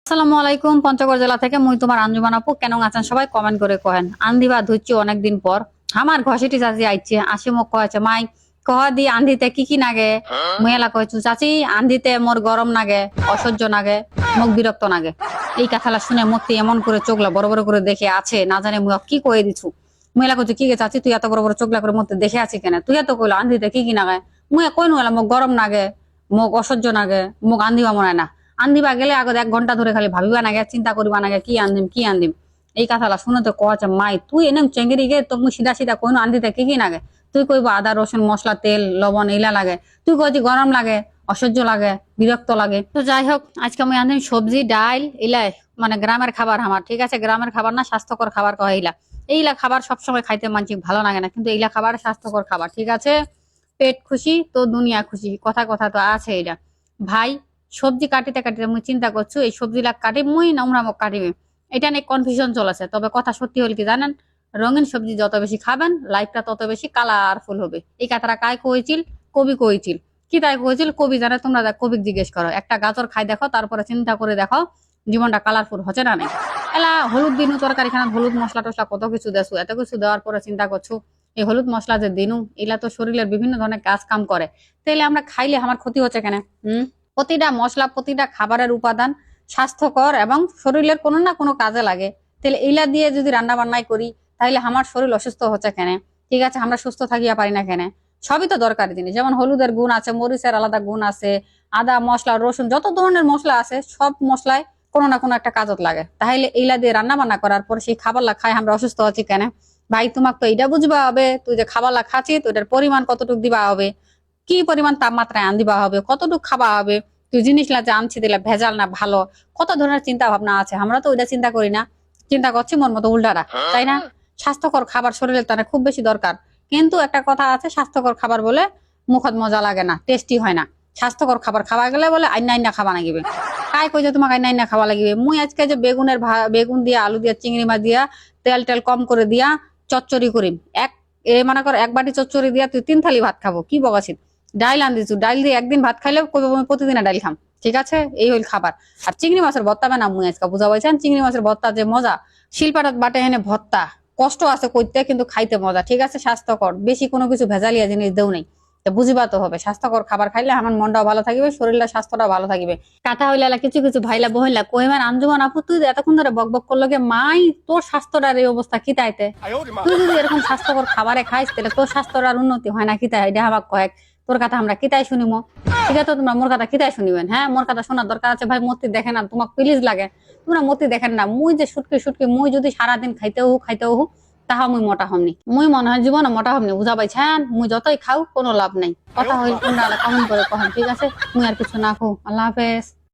আসসালামু আলাইকুম। পঞ্চগড় জেলা থেকে মুই তোমার আঞ্জুমান আপু। কেন আছেন সবাই কমেন্ট করে কহেন। আন্দিবা ধুচ্ছি অনেকদিন পর আমার ঘষিটি চাচি আইছে, আসি মোক কয়েছে মাই কহ দি আন্ধিতে কি কি নাগে। মুই এলা কয়েছু চাচি আন্ধিতে মোর গরম নাগে, অসহ্য নাগে, মোক বিরক্ত নাগে। এই কথাটা শুনে মূর্তি এমন করে চোখলা বড় বড় করে দেখে আছে, না জানে মুই কি কয়ে দিছু। মুই এলা কইছু কি গে চাচি তুই এত বড় বড় চোখলা করে মূর্তি দেখে আছি কেন, তুই এত কইলো আন্ধিতে কি কি নাগে। মুই কই নুলা মোক গরম নাগে, মোক অসহ্য নাগে, মোক আন্ধিবা মনে হয় না। আন্দিবা গেলে আগত 1 ঘন্টা ধরে খালি ভাবিবা নাগে, চিন্তা করিবা নাগে কি আনদিম কি আনদিম। এই কথাটা শুনে তো কছে মাই তুই এনে চেঙ্গিরি গে তোকে সিধা সিধা কইনো আন্দিতে কি কি নাগে। তুই কইবা আদা রসুন মশলা তেল লবণ ইলা লাগে, তুই কইছি গরম লাগে, অসহ্য লাগে, বিরক্ত লাগে। তো যাই হোক আজকে আমি আনদিম সবজি ডাল ইলাই, মানে গ্রামের খাবার আমার, ঠিক আছে গ্রামের খাবার না, স্বাস্থ্যকর খাবার কয় ইলা। এইলা খাবার সবসময় খাইতে মানছি ভালো লাগে না, কিন্তু এইলা খাবার স্বাস্থ্যকর খাবার, ঠিক আছে। পেট খুশি তো দুনিয়া খুশি, কথা কথা তো আছে এটা। ভাই সবজি কাটিতে কাটিতে মুই চিন্তা করছো এই সবজিলা কাটি মুই না উমরা মোক কাটিবে, এটা নিয়ে কনফিউশন চলেছে। তবে কথা সত্যি হল কি জানেন, রঙিন সবজি যত বেশি খাবেন লাইফটা তত বেশি কালারফুল হবে। এই কথাটা কায় কইছিল? কবি কইছিল। কি তাই কইছিল? কবি জানে, তোমরা কবি জিজ্ঞেস করো। একটা গাজর খাই দেখো, তারপরে চিন্তা করে দেখো জীবনটা কালারফুল হচ্ছে না নাই। এলা হলুদ দিনু তরকারি খানা, হলুদ মশলা টসলা কত কিছু দেছো, এত কিছু দেওয়ার পরে চিন্তা করছো এই হলুদ মশলা যে দিনু এলা তো শরীরের বিভিন্ন ধরনের কাজ কাম করে, তাইলে আমরা খাইলে আমার ক্ষতি হচ্ছে কেন? প্রতিটা মশলা প্রতিটা খাবারের উপাদান স্বাস্থ্যকর এবং শরীরের কোনো না কোনো কাজে লাগে। তাহলে এইলা দিয়ে যদি রান্না বান্নাই করি তাহলে আমার শরীর অসুস্থ হচ্ছে কেন? ঠিক আছে আমরা সুস্থ থাকিয়া পারি না কেন? সবই তো দরকারি জিনিস, যেমন হলুদের গুণ আছে, মরিচের আলাদা গুণ আছে, আদা মশলা রসুন যত ধরনের মশলা আছে সব মশলায় কোনো না কোনো একটা কাজত লাগে। তাহলে এইলা দিয়ে রান্না বান্না করার পর সেই খাবার খাই আমরা অসুস্থ হচ্ছি কেন? ভাই তোমাকে তো এইটা বুঝবা হবে, তুই যে খাবার খাচ্ছিস ওইটার পরিমাণ কতটুকু দিবা হবে, কি পরিমাণ তাপমাত্রায় আনদিবা হবে, কতটুকু খাওয়া হবে, তুই জিনিসগুলা যে আনছি দিলে ভেজাল না ভালো, কত ধরনের চিন্তা ভাবনা আছে। আমরা তো ওইটা চিন্তা করি না, চিন্তা করছি মন মতো উল্টারা, তাই না? স্বাস্থ্যকর খাবার শরীরের তার খুব বেশি দরকার। কিন্তু একটা কথা আছে, স্বাস্থ্যকর খাবার বলে মুখত মজা লাগে না, টেস্টি হয় না। স্বাস্থ্যকর খাবার খাওয়া গেলে বলে আইনা আইনা খাওয়া লাগিবে। কাই কই যে তোমাকে আইনা আইনা খাওয়া লাগিবে? মুই আজকে যে বেগুন দিয়া আলু দিয়া চিংড়ি মাছ দিয়া তেল টেল কম করে দিয়া চচ্চড়ি করিম, মনে কর 1 বাটি চচ্চড়ি দিয়া তুই 3 থালি ভাত খাবো, কি বকাছিস? ডাইল আন দিছু, ডাইল দিয়ে একদিন ভাত খাইলেও কইবো আমি প্রতিদিন ডাইল খাম, ঠিক আছে? এই হইল খাবার। আর চিংড়ি মাছের ভর্তা বানাম মুই আজকে, বুঝা পাইছেন? চিংড়ি মাছের ভর্তা যে মজা, শিলপাটাত বাটে এনে ভর্তা, কষ্ট আছে কইতে কিন্তু খাইতে মজা, ঠিক আছে? স্বাস্থ্যকর, বেশি কোনো কিছু ভেজালিয়া জিনিস দেও নেই। বুঝিবা তো হবে স্বাস্থ্যকর খাবার খাইলে আমার মনটাও ভালো থাকবে, শরীরটা স্বাস্থ্যটাও ভালো থাকবে। কাটা হইলে কিছু কিছু ভাইলা বহিলা কইমান আঞ্জুমান আপু তুই এতক্ষণ ধরে বক বক করলো গে মাই তোর স্বাস্থ্যটার এই অবস্থা কি তাইতে? তুই যদি এরকম স্বাস্থ্যকর খাবারে খাইস তাহলে তোর স্বাস্থ্যটার উন্নতি হয় না কি তাই? এটা আমাক কয়েক তোর কথা আমরা কিতাই শুনিম? ঠিক আছে তোমরা মোর কথা কিতাই শুনিবেন? হ্যাঁ মোর কথা শোনার দরকার আছে ভাই। মতি দেখে না তোমাকে প্লিজ লাগে, তোমরা মতি দেখেন না। মুই যে সুটকি সুটকি মুই যদি সারাদিন খাইতেও তাহা মুই মোটা হমনি। মুই মনে হয় জীবনে মোটা হমনি, বুঝা পাইছেন? মুই যতই খাও কোনো লাভ নাই। কথা হইল তোমরা কমেন্ট করে কখন, ঠিক আছে? মুই আর কিছু না কো। আল্লাহ হাফেজ।